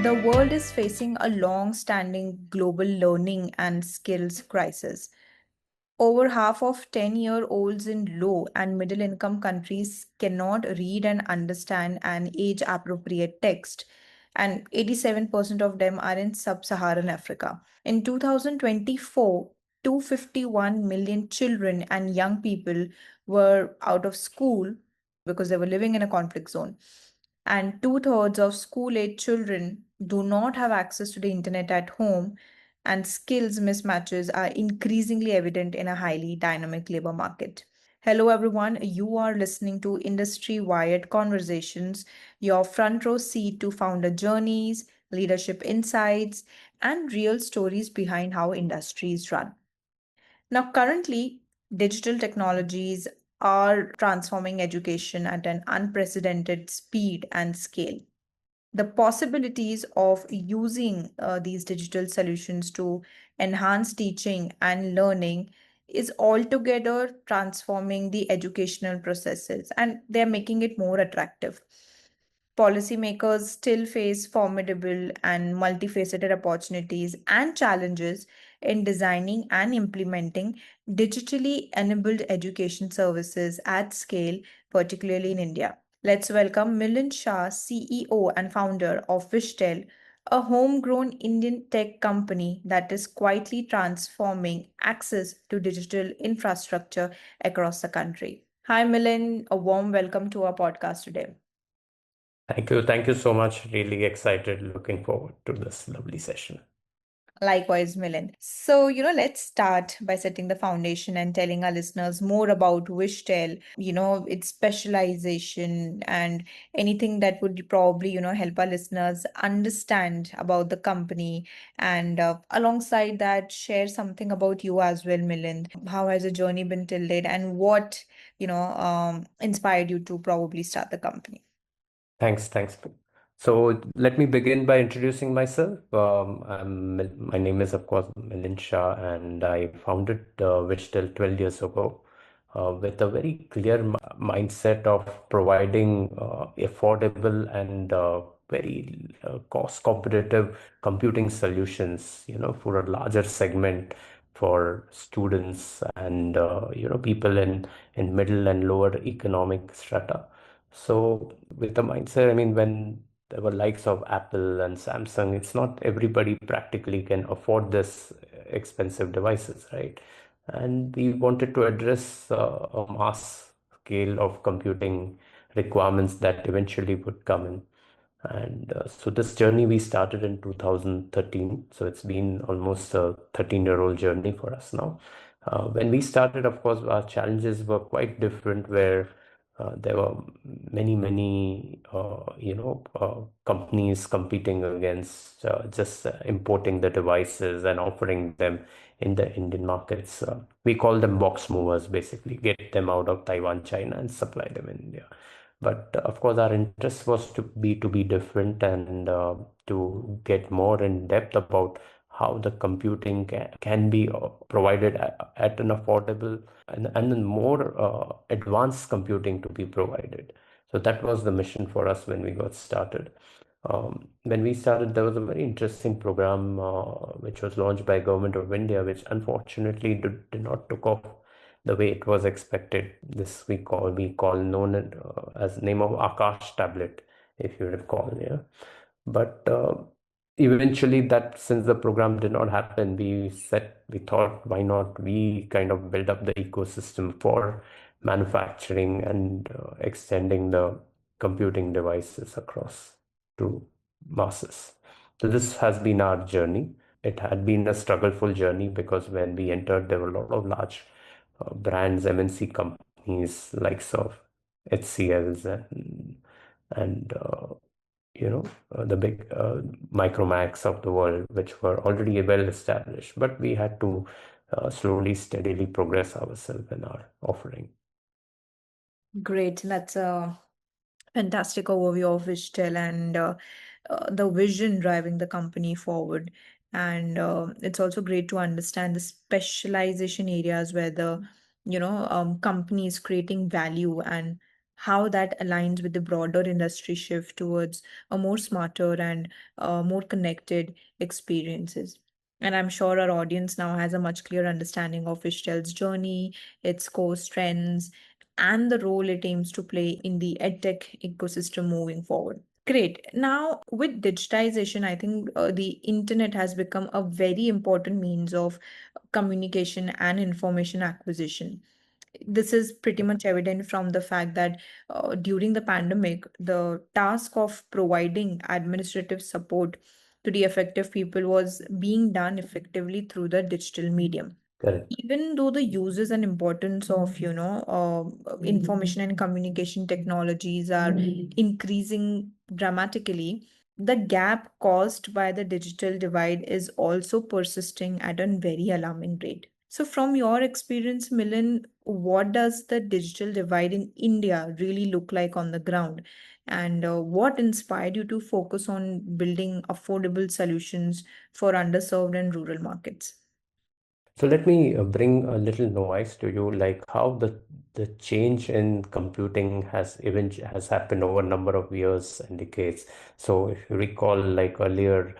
The world is facing a long standing global learning and skills crisis. Over half of 10-year-olds in low and middle income countries cannot read and understand an age appropriate text, and 87% of them are in sub Saharan Africa. In 2024, 251 million children and young people were out of school because they were living in a conflict zone. And two-thirds of school-age children do not have access to the internet at home, and skills mismatches are increasingly evident in a highly dynamic labor market. Hello, everyone. You are listening to Industry Wired Conversations, your front row seat to founder journeys, leadership insights, and real stories behind how industries run. Now, currently, digital technologies are transforming education at an unprecedented speed and scale. The possibilities of using these digital solutions to enhance teaching and learning is altogether transforming the educational processes, and they're making it more attractive. Policymakers still face formidable and multifaceted opportunities and challenges in designing and implementing digitally enabled education services at scale, particularly in India. Let's welcome Milind Shah, CEO and founder of Wishtel, a homegrown Indian tech company that is quietly transforming access to digital infrastructure across the country. Hi, Milind. A warm welcome to our podcast today. Thank you. Thank you so much. Really excited. Looking forward to this lovely session. Likewise, Milind. So, let's start by setting the foundation and telling our listeners more about Wishtel, its specialization and anything that would probably, help our listeners understand about the company. And alongside that, share something about you as well, Milind. How has the journey been till date and what, inspired you to probably start the company? Thanks. So let me begin by introducing myself. My name is, of course, Milind Shah, and I founded Wishtel 12 years ago with a very clear mindset of providing affordable and very cost competitive computing solutions, for a larger segment for students and people in middle and lower economic strata. So with the mindset, I mean, when there were likes of Apple and Samsung, it's not everybody practically can afford this expensive devices, right? And we wanted to address a mass scale of computing requirements that eventually would come in. And so this journey we started in 2013. So it's been almost a 13-year-old journey for us now. When we started, of course, our challenges were quite different, where there were many, companies competing against just importing the devices and offering them in the Indian markets. We call them box movers, basically, get them out of Taiwan, China, and supply them in India. But of course, our interest was to be different and to get more in depth about how the computing can be provided at an affordable and then more advanced computing to be provided. So that was the mission for us when we got started. When we started, there was a very interesting program which was launched by Government of India, which unfortunately did not took off the way it was expected. This we call known as name of Akash tablet, if you recall, yeah. But eventually, that since the program did not happen, we thought, why not we kind of build up the ecosystem for manufacturing and extending the computing devices across to masses. So this has been our journey. It had been a struggleful journey because when we entered, there were a lot of large brands, MNC companies likes of HCLs and the big Micromax of the world, which were already well established. But we had to slowly, steadily progress ourselves in our offering. Great. That's a fantastic overview of Wishtel and the vision driving the company forward. And it's also great to understand the specialization areas where the company is creating value and how that aligns with the broader industry shift towards a more smarter and more connected experiences. And I'm sure our audience now has a much clearer understanding of Fishtail's journey, its core strengths, and the role it aims to play in the edtech ecosystem moving forward. Great. Now, with digitization, I think the internet has become a very important means of communication and information acquisition. This is pretty much evident from the fact that during the pandemic, the task of providing administrative support to the affected people was being done effectively through the digital medium. Correct. Even though the uses and importance of information and communication technologies are increasing dramatically, the gap caused by the digital divide is also persisting at a very alarming rate. So from your experience, Milind, what does the digital divide in India really look like on the ground, and what inspired you to focus on building affordable solutions for underserved and rural markets? So let me bring a little noise to you, like how the change in computing has happened over a number of years and decades. So if you recall, like earlier,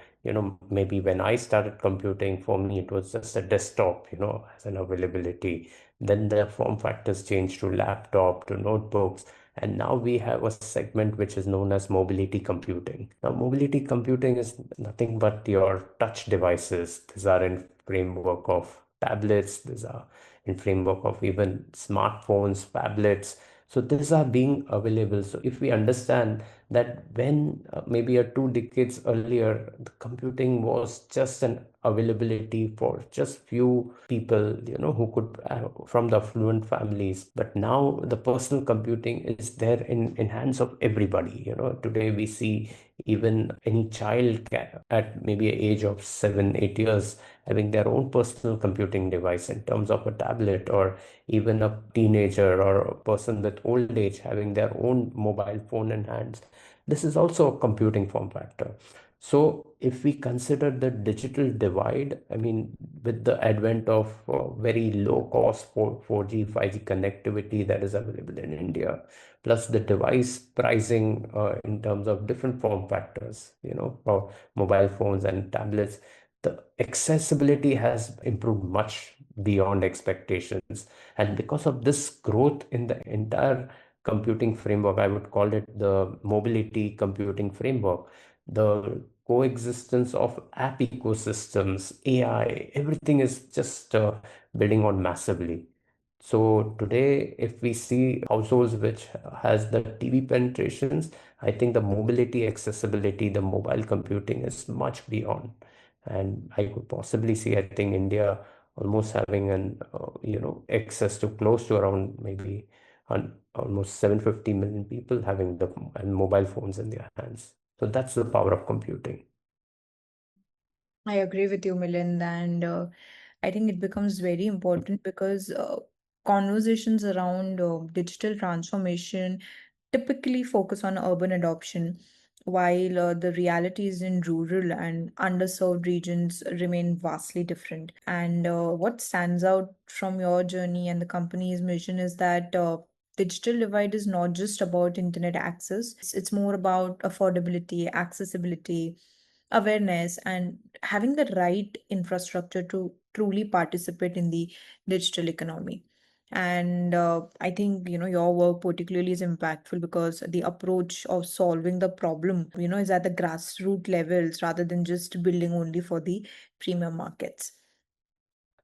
maybe when I started computing, for me it was just a desktop, as an availability. Then the form factors changed to laptop, to notebooks, and now we have a segment which is known as mobility computing. Now, mobility computing is nothing but your touch devices. These are in framework of tablets, these are in framework of even smartphones, tablets. So these are being available. So if we understand that when maybe 2 decades earlier, the computing was just an availability for just few people, who could from the affluent families. But now the personal computing is there in hands of everybody. Today we see even any child at maybe an age of 7, 8 years having their own personal computing device in terms of a tablet, or even a teenager or a person with old age having their own mobile phone in hands. This is also a computing form factor. So if we consider the digital divide, I mean, with the advent of very low cost 4G, 5G connectivity that is available in India, plus the device pricing in terms of different form factors, for mobile phones and tablets, the accessibility has improved much beyond expectations. And because of this growth in the entire computing framework, I would call it the mobility computing framework, the coexistence of app ecosystems, AI, everything is just building on massively. So today, if we see households which has the TV penetrations, I think the mobility, accessibility, the mobile computing is much beyond. And I could possibly see, I think, India almost having access to close to around maybe almost 750 million people having the and mobile phones in their hands. So that's the power of computing. I agree with you, Milind, and I think it becomes very important because conversations around digital transformation typically focus on urban adoption, while the realities in rural and underserved regions remain vastly different. And what stands out from your journey and the company's mission is that digital divide is not just about internet access, it's more about affordability, accessibility, awareness, and having the right infrastructure to truly participate in the digital economy. And I think, your work particularly is impactful because the approach of solving the problem, is at the grassroots levels rather than just building only for the premium markets.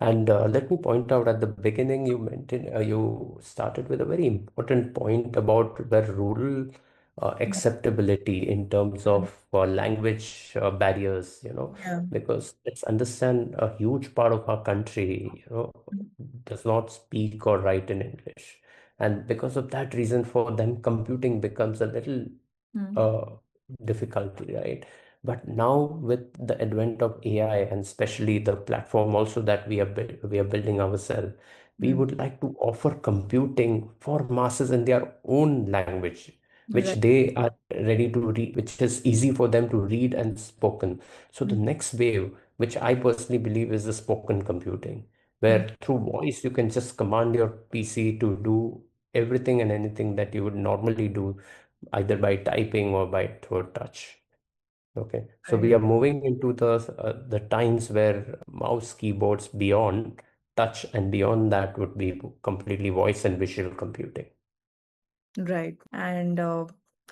And let me point out at the beginning, you started with a very important point about the rural acceptability in terms Mm. of language barriers, Yeah. because let's understand a huge part of our country, does not speak or write in English. And because of that reason, for them, computing becomes a little Mm. uh, difficulty, right? But now with the advent of AI, and especially the platform also that we are building ourselves, we Mm. would like to offer computing for masses in their own language, which Right. they are ready to read, which is easy for them to read and spoken. So the Mm. next wave, which I personally believe is the spoken computing, Mm. where through voice you can just command your PC to do everything and anything that you would normally do either by typing or by third touch. Okay, so we Right. are moving into the times where mouse keyboards beyond touch and beyond that would be completely voice and visual computing. Right. And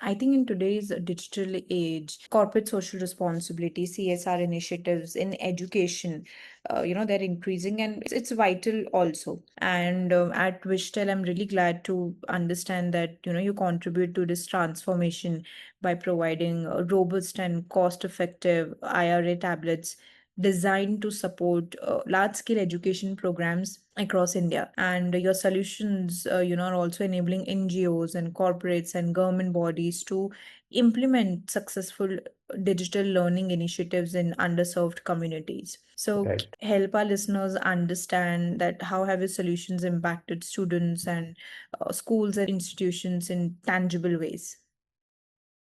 I think in today's digital age, corporate social responsibility, CSR initiatives in education, they're increasing and it's vital also. And at Wishtel, I'm really glad to understand that, you contribute to this transformation by providing robust and cost-effective IRA tablets designed to support large-scale education programs across India. And your solutions, are also enabling NGOs and corporates and government bodies to implement successful digital learning initiatives in underserved communities. So Right. help our listeners understand that how have your solutions impacted students and schools and institutions in tangible ways.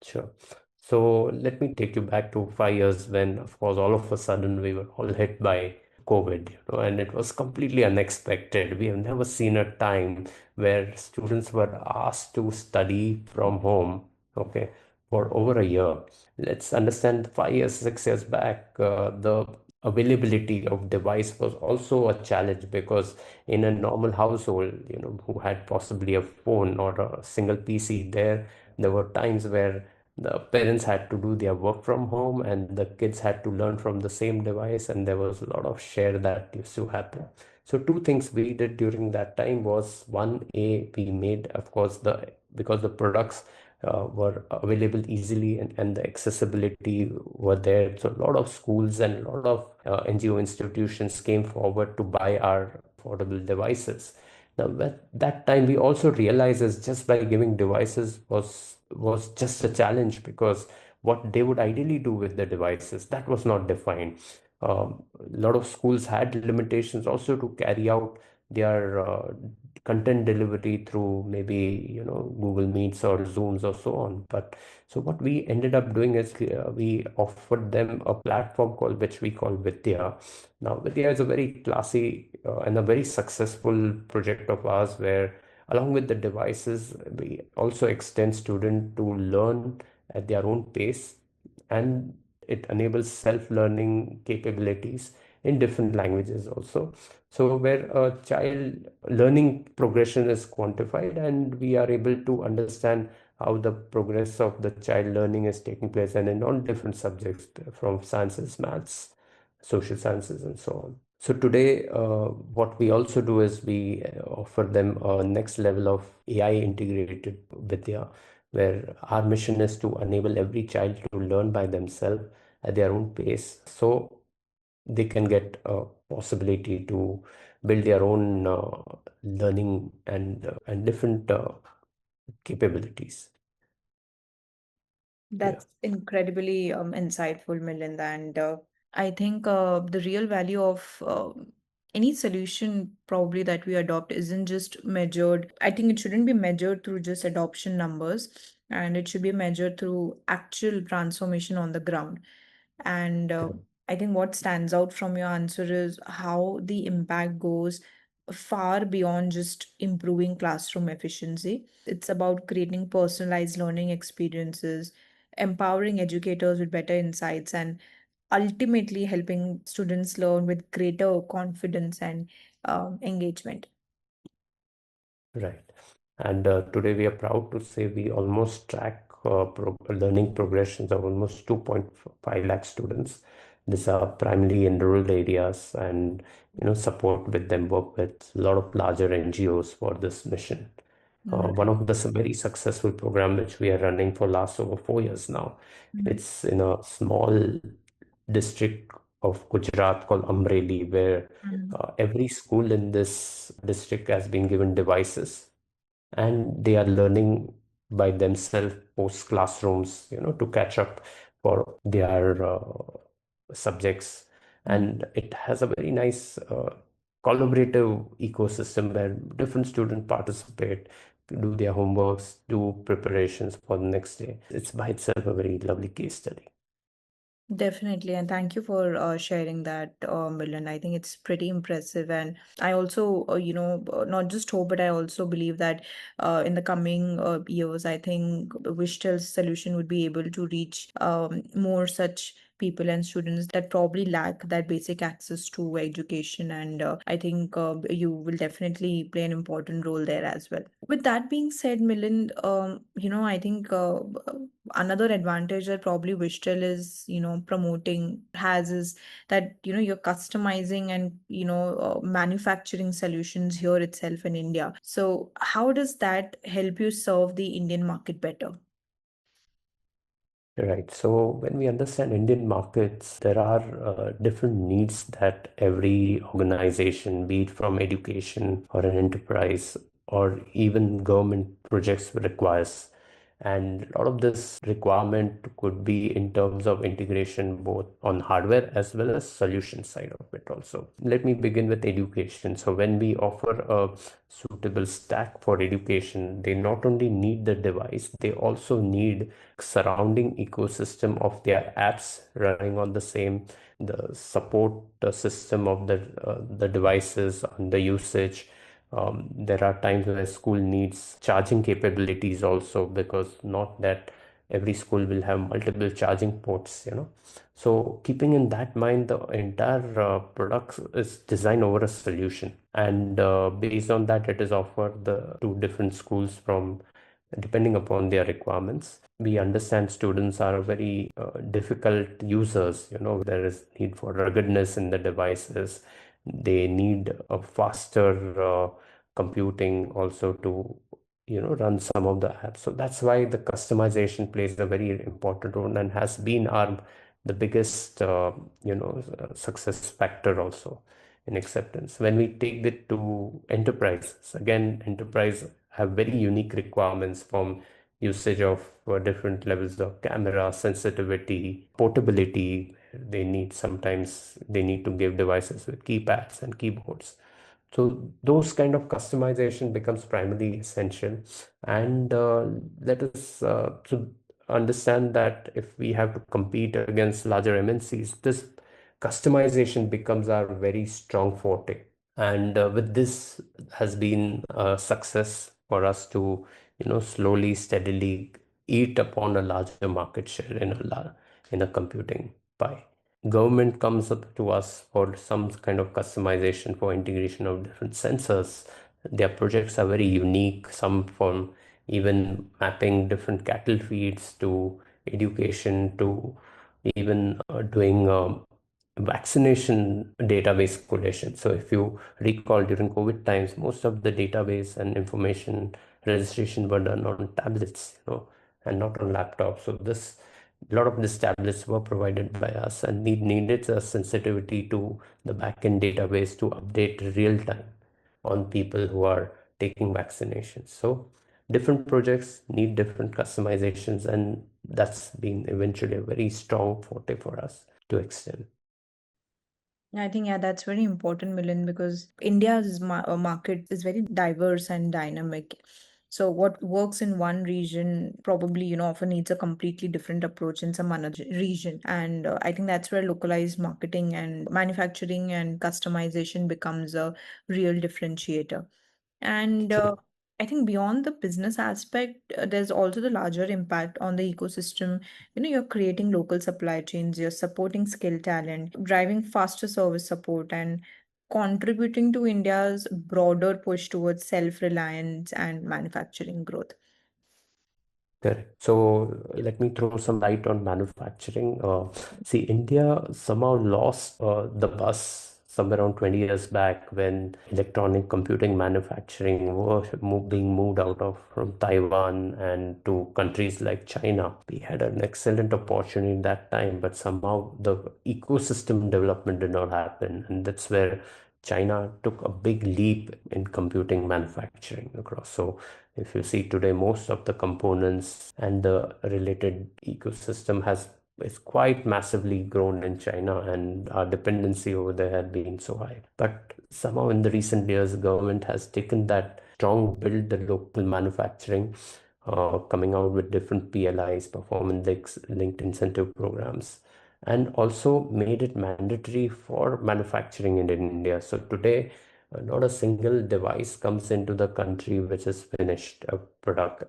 Sure. So let me take you back to 5 years when, of course, all of a sudden we were all hit by COVID, and it was completely unexpected. We have never seen a time where students were asked to study from home, okay, for over a year. Let's understand 5 years, 6 years back, the availability of device was also a challenge because in a normal household, who had possibly a phone or a single PC there were times where the parents had to do their work from home and the kids had to learn from the same device, and there was a lot of share that used to happen. So two things we did during that time was one, we made, of course, the because the products were available easily, and the accessibility were there, so a lot of schools and a lot of NGO institutions came forward to buy our affordable devices. Now, at that time, we also realized is just by giving devices was just a challenge because what they would ideally do with the devices, that was not defined. A lot of schools had limitations also to carry out their content delivery through maybe Google Meets or Zooms or so on. But so what we ended up doing is we offered them a platform called which we call Vidya. Now, Vidya is a very classy and a very successful project of ours where, along with the devices, we also extend students to learn at their own pace, and it enables self-learning capabilities in different languages also. So where a child learning progression is quantified, and we are able to understand how the progress of the child learning is taking place, and in all different subjects from sciences, maths, social sciences, and so on. So today, what we also do is we offer them a next level of AI integrated Vidya, where our mission is to enable every child to learn by themselves at their own pace, so they can get a possibility to build their own learning and different capabilities. Yeah. That's incredibly insightful, Milind. And I think the real value of any solution probably that we adopt isn't just measured. I think it shouldn't be measured through just adoption numbers, and it should be measured through actual transformation on the ground. And I think what stands out from your answer is how the impact goes far beyond just improving classroom efficiency. It's about creating personalized learning experiences, empowering educators with better insights, and ultimately helping students learn with greater confidence and engagement. Right. And today we are proud to say we almost track learning progressions of almost 2.5 lakh students. These are primarily in rural areas, and support with them, work with a lot of larger NGOs for this mission. One Right. of the very successful program which we are running for last over 4 years now. Mhm. It's in a small district of Gujarat called Amreli, where Mhm. every school in this district has been given devices, and they are learning by themselves post classrooms, to catch up for their subjects. Mhm. And it has a very nice collaborative ecosystem where different students participate, do their homeworks, do preparations for the next day. It's by itself a very lovely case study. Definitely, and thank you for sharing that, Milind. I think it's pretty impressive, and I also, not just hope, but I also believe that in the coming years, I think Wishtel's solution would be able to reach more such people and students that probably lack that basic access to education, and I think you will definitely play an important role there as well. With that being said, Milind, I think another advantage that probably Wishtel is, promoting has is that, you're customizing and, manufacturing solutions here itself in India. So how does that help you serve the Indian market better? Right. So when we understand Indian markets, there are different needs that every organization, be it from education or an enterprise or even government projects, requires. And a lot of this requirement could be in terms of integration both on hardware as well as solution side of it also. Let me begin with education. So when we offer a suitable stack for education, they not only need the device, they also need surrounding ecosystem of their apps running on the same, the support system of the devices and the usage. There are times where school needs charging capabilities also, because not that every school will have multiple charging ports. So keeping in that mind, the entire product is designed over a solution, and based on that, it is offered the two different schools from depending upon their requirements. We understand students are very difficult users. There is need for ruggedness in the devices. They need a faster computing also to run some of the apps. So that's why the customization plays a very important role and has been our the biggest success factor also in acceptance. When we take it to enterprises, again, enterprise have very unique requirements from usage of different levels of camera, sensitivity, portability. Sometimes they need to give devices with keypads and keyboards. So those kind of customization becomes primarily essential. And let us to understand that if we have to compete against larger MNCs, this customization becomes our very strong forte. And with this has been a success for us to, slowly, steadily eat upon a larger market share in a computing pie. Government comes up to us for some kind of customization for integration of different sensors. Their projects are very unique, some from even mapping different cattle feeds to education to even doing vaccination database collation. So if you recall, during COVID times, most of the database and information registration were done on tablets, and not on laptops. So a lot of these tablets were provided by us, and needed a sensitivity to the backend database to update real time on people who are taking vaccinations. So different projects need different customizations, and that's been eventually a very strong forte for us to extend. I think, yeah, that's very important, Milind, because India's market is very diverse and dynamic. So what works in one region probably, often needs a completely different approach in some another region. And I think that's where localized marketing and manufacturing and customization becomes a real differentiator. And True. I think beyond the business aspect, there's also the larger impact on the ecosystem. You're creating local supply chains, you're supporting skill talent, driving faster service support, and contributing to India's broader push towards self-reliance and manufacturing growth. Correct. So let me throw some light on manufacturing. See, India somehow lost the bus somewhere around 20 years back when electronic computing manufacturing was being moved out of from Taiwan and to countries like China. We had an excellent opportunity that time, but somehow the ecosystem development did not happen, and that's where China took a big leap in computing manufacturing across. So if you see today, most of the components and the related ecosystem has is quite massively grown in China, and our dependency over there had been so high. But somehow in the recent years, government has taken that strong build the local manufacturing, coming out with different PLIs, performance linked incentive programs, and also made it mandatory for manufacturing in India. So today, not a single device comes into the country which is finished a product.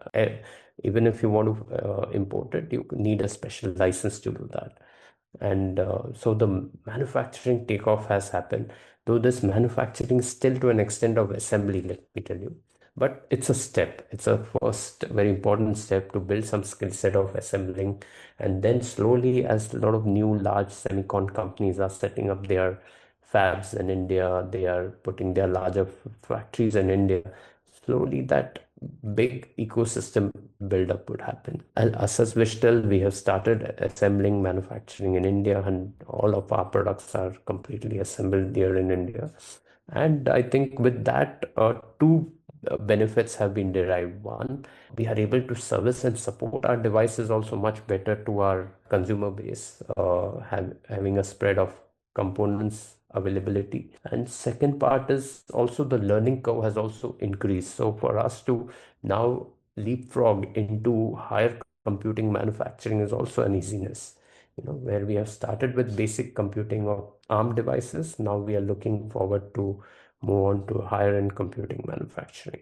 Even if you want to import it, you need a special license to do that. And so the manufacturing takeoff has happened, though this manufacturing is still to an extent of assembly, let me tell you. But it's a step. It's a first very important step to build some skill set of assembling. And then slowly, as a lot of new large semicon companies are setting up their fabs in India, they are putting their larger factories in India. Slowly, that big ecosystem buildup would happen. And us as Wishtel, we have started assembling manufacturing in India, and all of our products are completely assembled here in India. And I think with that, two benefits have been derived. One, we are able to service and support our devices also much better to our consumer base, having a spread of components availability. And second part is also the learning curve has also increased. So for us to now leapfrog into higher computing manufacturing is also an easiness. Where we have started with basic computing of ARM devices, now we are looking forward to move on to higher end computing manufacturing.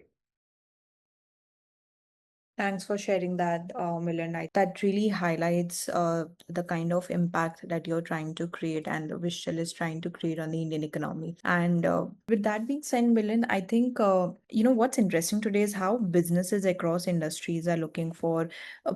Thanks for sharing that, Milind. That really highlights the kind of impact that you're trying to create and Vishal is trying to create on the Indian economy. And with that being said, Milind, I think, what's interesting today is how businesses across industries are looking for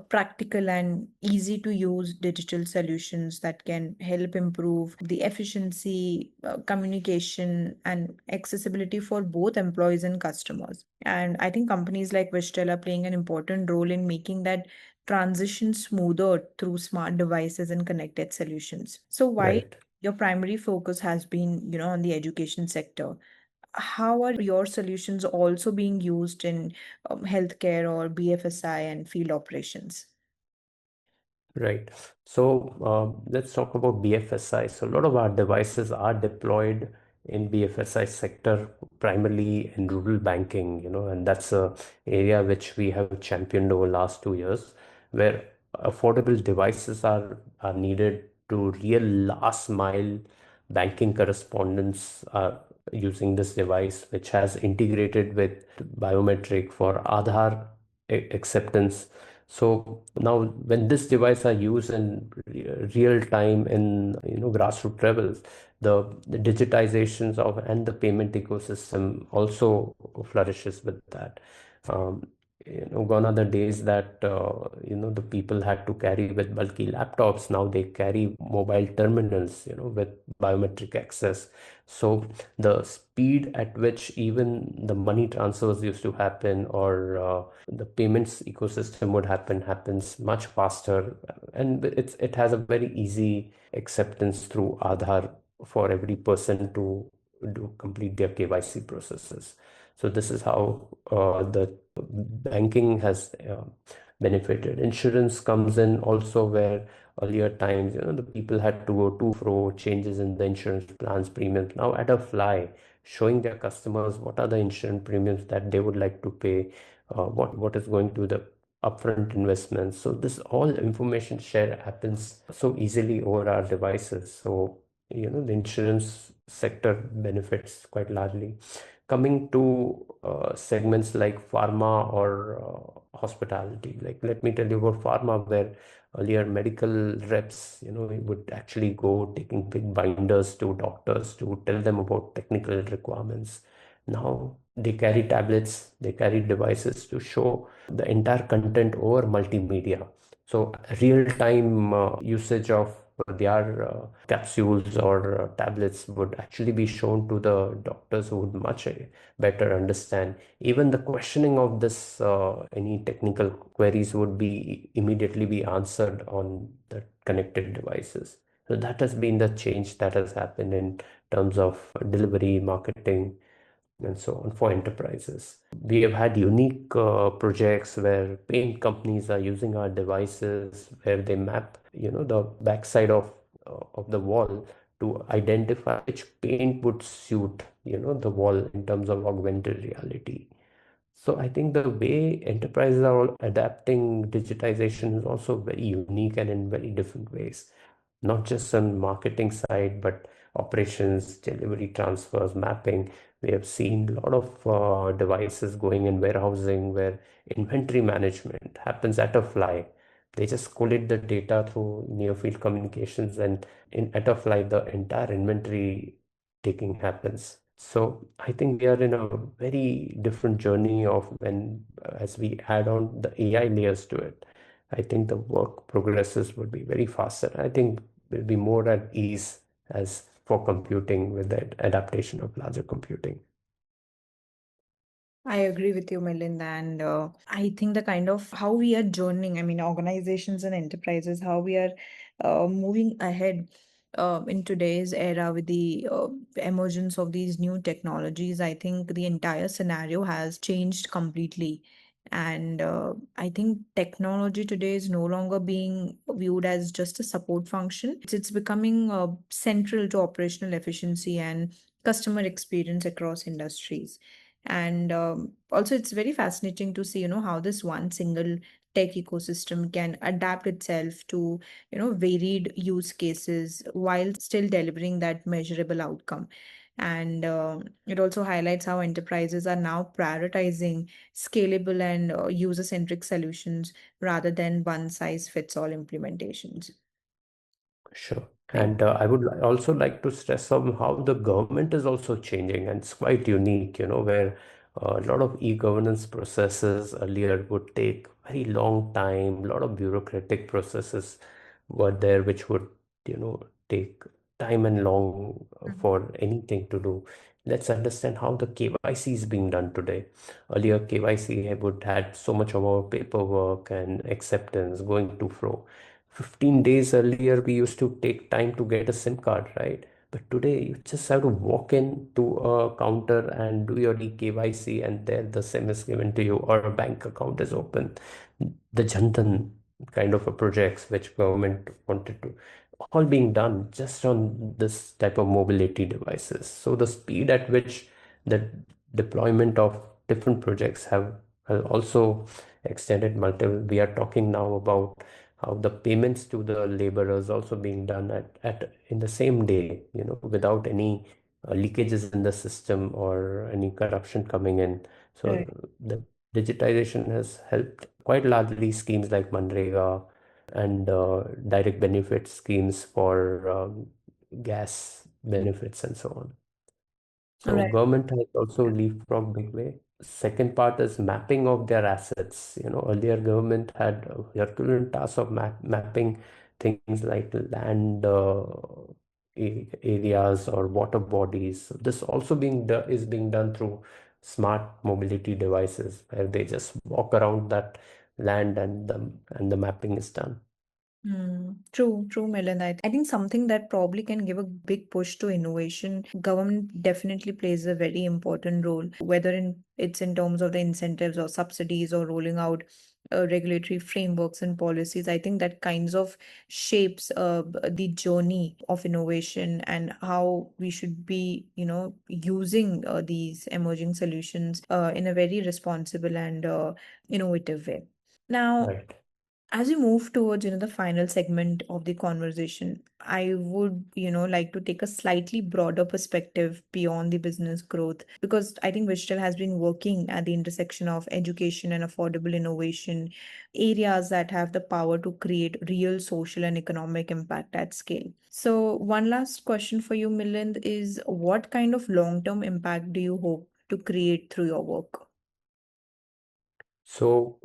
practical and easy to use digital solutions that can help improve the efficiency, communication, and accessibility for both employees and customers. And I think companies like Wishtel are playing an important role in making that transition smoother through smart devices and connected solutions. So while Right. your primary focus has been, on the education sector, how are your solutions also being used in healthcare or BFSI and field operations? Right. So let's talk about BFSI. So a lot of our devices are deployed in BFSI sector, primarily in rural banking, and that's a area which we have championed over last 2 years, where affordable devices are needed to real last mile banking correspondence using this device, which has integrated with biometric for Aadhaar acceptance. So now, when this device are used in real time in grassroots levels, the digitizations of and the payment ecosystem also flourishes with that. Um, Gone are the days that the people had to carry with bulky laptops. Now they carry mobile terminals, with biometric access. So the speed at which even the money transfers used to happen, or the payments ecosystem would happens much faster, and it has a very easy acceptance through Aadhaar for every person to do complete their KYC processes. So this is how the banking has benefited. Insurance comes in also, where earlier times, the people had to go to fro, changes in the insurance plans, premiums. Now at a fly, showing their customers what are the insurance premiums that they would like to pay, what is going to the upfront investments. So this all information share happens so easily over our devices. So the insurance sector benefits quite largely. Coming to segments like pharma or hospitality, like let me tell you about pharma, where earlier medical reps, would actually go taking big binders to doctors to tell them about technical requirements. Now they carry tablets, they carry devices to show the entire content over multimedia. So real-time usage of their capsules or tablets would actually be shown to the doctors, who would much better understand. Even the questioning of this, any technical queries would be immediately be answered on the connected devices. So that has been the change that has happened in terms of delivery, marketing, and so on for enterprises. We have had unique projects where paint companies are using our devices, where they map, the backside of the wall to identify which paint would suit, the wall in terms of augmented reality. So I think the way enterprises are all adapting digitization is also very unique and in very different ways. not just on marketing side, but operations, delivery, transfers, mapping. We have seen a lot of devices going in warehousing where inventory management happens at a fly. They just collate the data through near field communications, and in at a fly, the entire inventory taking happens. So I think we are in a very different journey of when, as we add on the AI layers to it, I think the work progresses would be very faster. I think will be more at ease as for computing with the adaptation of larger computing. I agree with you, Milind, and I think the kind of how we are journeying, I mean, organizations and enterprises, how we are moving ahead in today's era with the emergence of these new technologies, I think the entire scenario has changed completely. And I think technology today is no longer being viewed as just a support function. It's becoming central to operational efficiency and customer experience across industries. And also, it's very fascinating to see, how this one single tech ecosystem can adapt itself to, varied use cases while still delivering that measurable outcome. And it also highlights how enterprises are now prioritizing scalable and user-centric solutions rather than one-size-fits-all implementations. Sure. Right. And I would also like to stress on how the government is also changing, and it's quite unique, where a lot of e-governance processes earlier would take very long time, a lot of bureaucratic processes were there, which would, take time and long Mhm. for anything to do. Let's understand how the KYC is being done today. Earlier, KYC would had so much of our paperwork and acceptance going to flow. 15 days earlier, we used to take time to get a SIM card, right? But today, you just have to walk in to a counter and do your eKYC, and there the SIM is given to you, or a bank account is open. The Jantan kind of a projects which government wanted to, all being done just on this type of mobility devices. So the speed at which the deployment of different projects have also extended multiple. We are talking now about how the payments to the laborers also being done at in the same day, without any leakages in the system or any corruption coming in. So Right. the digitization has helped quite largely schemes like Manrega and direct benefit schemes for gas benefits and so on. So Right. government has also leapfrogged big way. Second part is mapping of their assets. Earlier government had a Herculean task of mapping things like land areas or water bodies. So this also is being done through smart mobility devices where they just walk around that land and the mapping is done. True, Milind. I think something that probably can give a big push to innovation. Government definitely plays a very important role, whether it's in terms of the incentives or subsidies or rolling out regulatory frameworks and policies. I think that kinds of shapes the journey of innovation and how we should be, using these emerging solutions in a very responsible and innovative way. Now, Right. as we move towards, the final segment of the conversation, I would, like to take a slightly broader perspective beyond the business growth because I think Wishtel has been working at the intersection of education and affordable innovation, areas that have the power to create real social and economic impact at scale. So, one last question for you, Milind, is what kind of long-term impact do you hope to create through your work? So,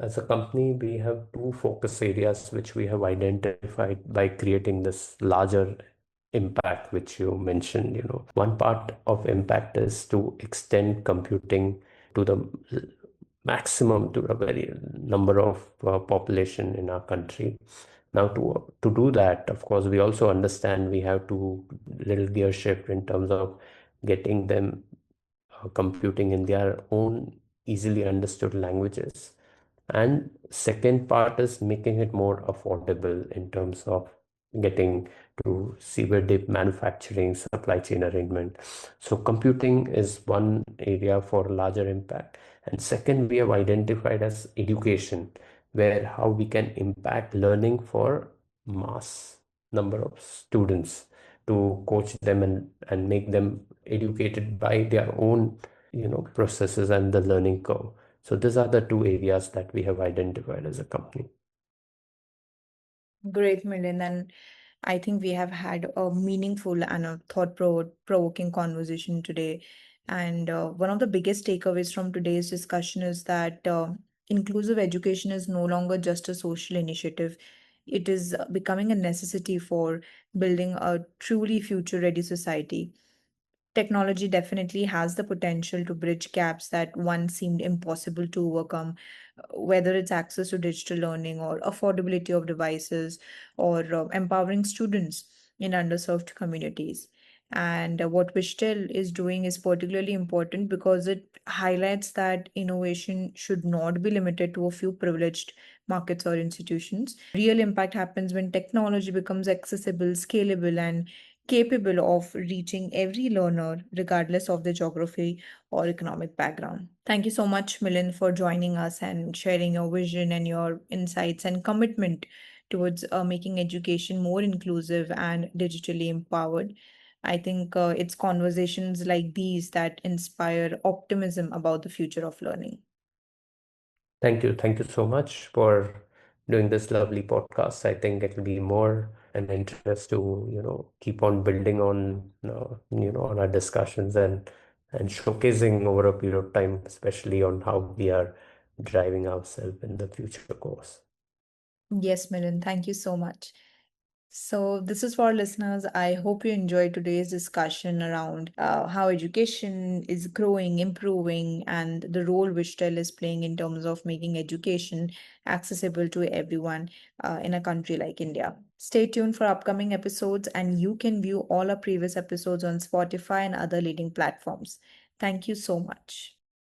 as a company, we have two focus areas which we have identified by creating this larger impact, which you mentioned. One part of impact is to extend computing to the maximum, to a very number of population in our country. Now, to do that, of course, we also understand we have to little gear shift in terms of getting them computing in their own easily understood languages. And second part is making it more affordable in terms of getting to severe deep manufacturing, supply chain arrangement. So computing is one area for larger impact. And second, we have identified as education, where how we can impact learning for mass. number of students to coach them and make them educated by their own, processes and the learning curve. So these are the two areas that we have identified as a company. Great, Milind. And I think we have had a meaningful and a thought-provoking conversation today. And one of the biggest takeaways from today's discussion is that inclusive education is no longer just a social initiative. It is becoming a necessity for building a truly future-ready society. Technology definitely has the potential to bridge gaps that once seemed impossible to overcome, whether it's access to digital learning or affordability of devices or empowering students in underserved communities. And what Wishtel is doing is particularly important because it highlights that innovation should not be limited to a few privileged markets or institutions. Real impact happens when technology becomes accessible, scalable, and capable of reaching every learner, regardless of their geography or economic background. Thank you so much, Milind, for joining us and sharing your vision and your insights and commitment towards making education more inclusive and digitally empowered. I think it's conversations like these that inspire optimism about the future of learning. Thank you. Thank you so much for doing this lovely podcast. I think it will be more an interest to, keep on building on, on our discussions and showcasing over a period of time, especially on how we are driving ourselves in the future course. Yes, Milind, thank you so much. So, this is for our listeners. I hope you enjoyed today's discussion around how education is growing, improving, and the role which TEL is playing in terms of making education accessible to everyone in a country like India. Stay tuned for upcoming episodes, and you can view all our previous episodes on Spotify and other leading platforms. Thank you so much.